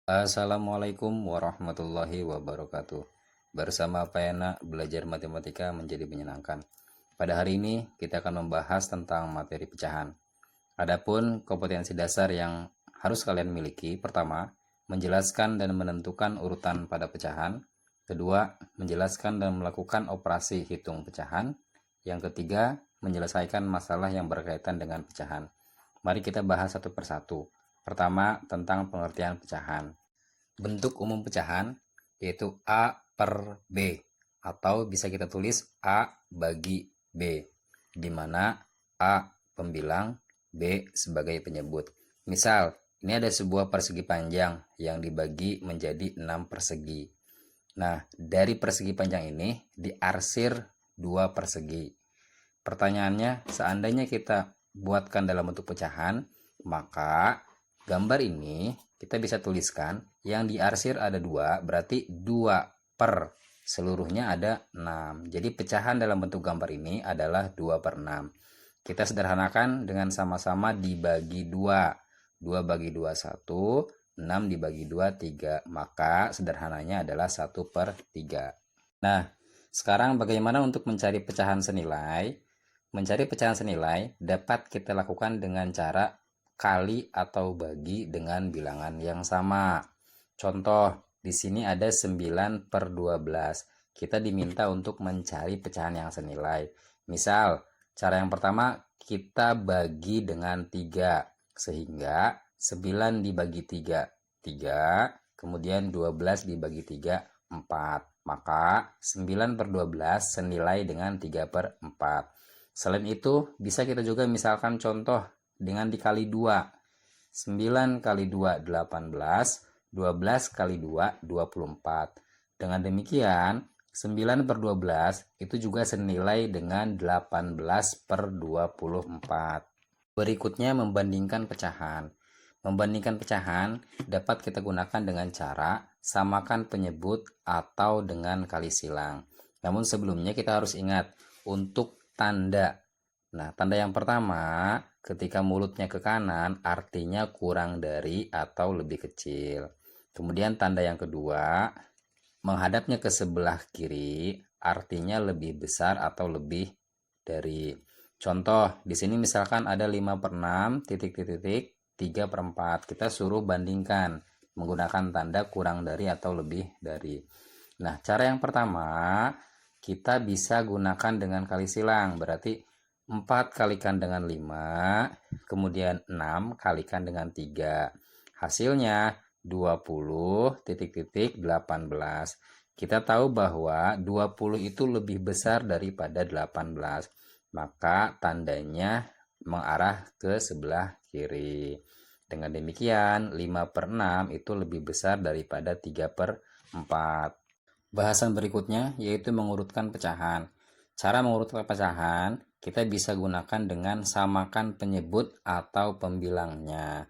Assalamualaikum warahmatullahi wabarakatuh. Bersama Payana, belajar matematika menjadi menyenangkan. Pada hari ini kita akan membahas tentang materi pecahan. Adapun kompetensi dasar yang harus kalian miliki, pertama, menjelaskan dan menentukan urutan pada pecahan. Kedua, menjelaskan dan melakukan operasi hitung pecahan. Yang ketiga, menyelesaikan masalah yang berkaitan dengan pecahan. Mari kita bahas satu persatu. Pertama, tentang pengertian pecahan. Bentuk umum pecahan yaitu A per B, atau bisa kita tulis A bagi B, di mana A pembilang, B sebagai penyebut. Misal, ini ada sebuah persegi panjang yang dibagi menjadi 6 persegi. Nah, dari persegi panjang ini diarsir 2 persegi. Pertanyaannya, seandainya kita buatkan dalam bentuk pecahan, maka gambar ini kita bisa tuliskan yang diarsir ada 2, berarti 2 per seluruhnya ada 6. Jadi pecahan dalam bentuk gambar ini adalah 2 per 6. Kita sederhanakan dengan sama-sama dibagi 2. 2 bagi 2, 1. 6 dibagi 2, 3. Maka sederhananya adalah 1 per 3. Nah, sekarang bagaimana untuk mencari pecahan senilai? Mencari pecahan senilai dapat kita lakukan dengan cara kali atau bagi dengan bilangan yang sama. Contoh, di sini ada 9 per 12. Kita diminta untuk mencari pecahan yang senilai. Misal, cara yang pertama kita bagi dengan 3. Sehingga 9 dibagi 3, 3. Kemudian 12 dibagi 3, 4. Maka 9 per 12 senilai dengan 3 per 4. Selain itu, bisa kita juga misalkan contoh dengan dikali 2. 9 kali 2, 18. 12 kali 2, 24. Dengan demikian, 9 per 12 itu juga senilai dengan 18 per 24. Berikutnya membandingkan pecahan. Membandingkan pecahan dapat kita gunakan dengan cara samakan penyebut atau dengan kali silang. Namun sebelumnya kita harus ingat untuk tanda. Nah, tanda yang pertama, ketika mulutnya ke kanan, artinya kurang dari atau lebih kecil. Kemudian tanda yang kedua, menghadapnya ke sebelah kiri, artinya lebih besar atau lebih dari. Contoh, di sini misalkan ada 5 per 6, titik, 3 per 4. Kita suruh bandingkan menggunakan tanda kurang dari atau lebih dari. Nah, cara yang pertama, kita bisa gunakan dengan kali silang, berarti 4 kalikan dengan 5, kemudian 6 kalikan dengan 3. Hasilnya 20, 18. Kita tahu bahwa 20 itu lebih besar daripada 18, maka tandanya mengarah ke sebelah kiri. Dengan demikian, 5 per 6 itu lebih besar daripada 3 per 4. Bahasan berikutnya yaitu mengurutkan pecahan. Cara mengurutkan pecahan kita bisa gunakan dengan samakan penyebut atau pembilangnya.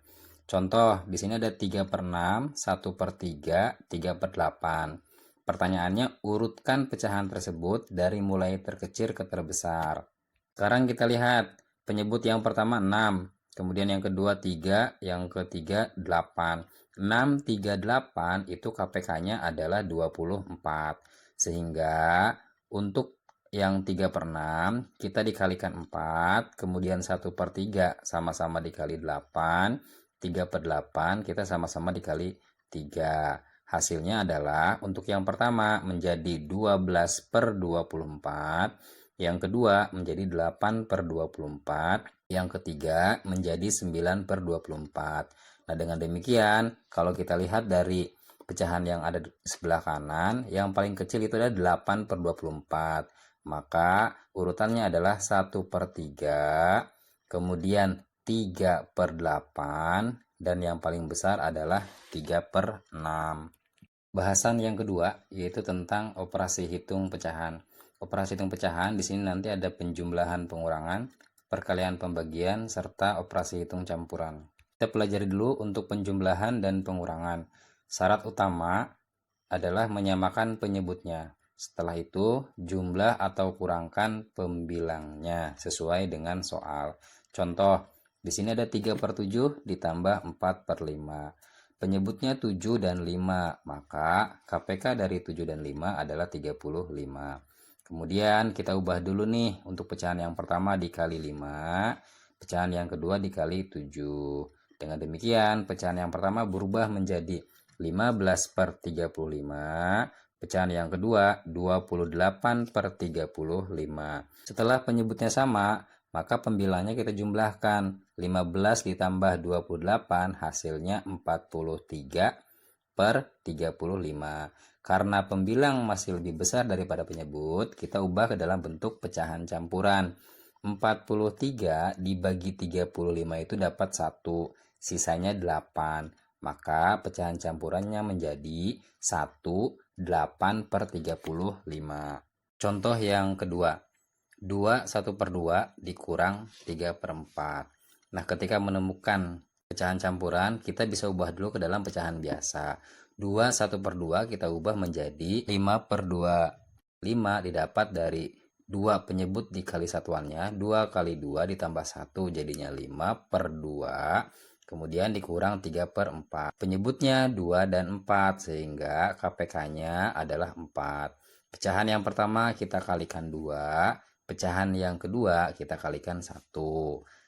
Contoh, di sini ada 3 per 6, 1 per 3, 3 per 8. Pertanyaannya, urutkan pecahan tersebut dari mulai terkecil ke terbesar. Sekarang kita lihat, penyebut yang pertama 6, kemudian yang kedua 3, yang ketiga 8. 6, 3, 8 itu KPK-nya adalah 24. Sehingga untuk yang 3 per 6 kita dikalikan 4, kemudian 1 per 3 sama-sama dikali 8, 3 per 8 kita sama-sama dikali 3. Hasilnya adalah untuk yang pertama menjadi 12 per 24, yang kedua menjadi 8 per 24, yang ketiga menjadi 9 per 24. Nah, dengan demikian, kalau kita lihat dari pecahan yang ada di sebelah kanan, yang paling kecil itu adalah 8 per 24. Maka urutannya adalah 1 per 3, kemudian 3 per 8, dan yang paling besar adalah 3 per 6. Bahasan yang kedua yaitu tentang operasi hitung pecahan. Operasi hitung pecahan di sini nanti ada penjumlahan pengurangan, perkalian pembagian, serta operasi hitung campuran. Kita pelajari dulu untuk penjumlahan dan pengurangan. Syarat utama adalah menyamakan penyebutnya. Setelah itu, jumlah atau kurangkan pembilangnya sesuai dengan soal. Contoh, di sini ada 3 per 7 ditambah 4 per 5. Penyebutnya 7 dan 5, maka KPK dari 7 dan 5 adalah 35. Kemudian kita ubah dulu nih untuk pecahan yang pertama dikali 5, pecahan yang kedua dikali 7. Dengan demikian pecahan yang pertama berubah menjadi 15 per 35, pecahan yang kedua 28 per 35. Setelah penyebutnya sama, maka pembilangnya kita jumlahkan. 15 ditambah 28 hasilnya 43 per 35. Karena pembilang masih lebih besar daripada penyebut, kita ubah ke dalam bentuk pecahan campuran. 43 dibagi 35 itu dapat 1, sisanya 8. Maka pecahan campurannya menjadi 1, 8 per 35. Contoh yang kedua. 2 1 per 2 dikurang 3 per 4. Nah, ketika menemukan pecahan campuran, kita bisa ubah dulu ke dalam pecahan biasa. 2 1 per 2 kita ubah menjadi 5 per 2. 5 didapat dari 2 penyebut dikali satuannya. 2 kali 2 ditambah 1 jadinya 5 per 2. Kemudian dikurang 3 per 4. Penyebutnya 2 dan 4, sehingga KPK-nya adalah 4. Pecahan yang pertama kita kalikan 2. Pecahan yang kedua kita kalikan 1,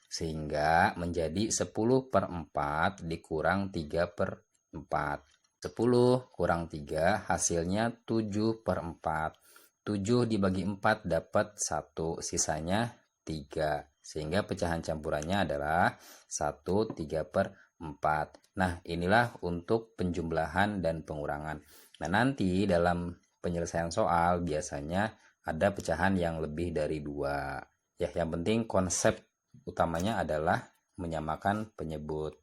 sehingga menjadi 10 per 4 dikurang 3 per 4. 10 kurang 3 hasilnya 7 per 4. 7 dibagi 4 dapat 1, sisanya 3. Sehingga pecahan campurannya adalah 1, 3 per 4. Nah, inilah untuk penjumlahan dan pengurangan. Nah, nanti dalam penyelesaian soal biasanya ada pecahan yang lebih dari 2. Ya, yang penting konsep utamanya adalah menyamakan penyebut.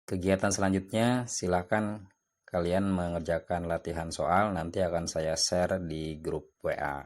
Kegiatan selanjutnya silakan kalian mengerjakan latihan soal, nanti akan saya share di grup WA.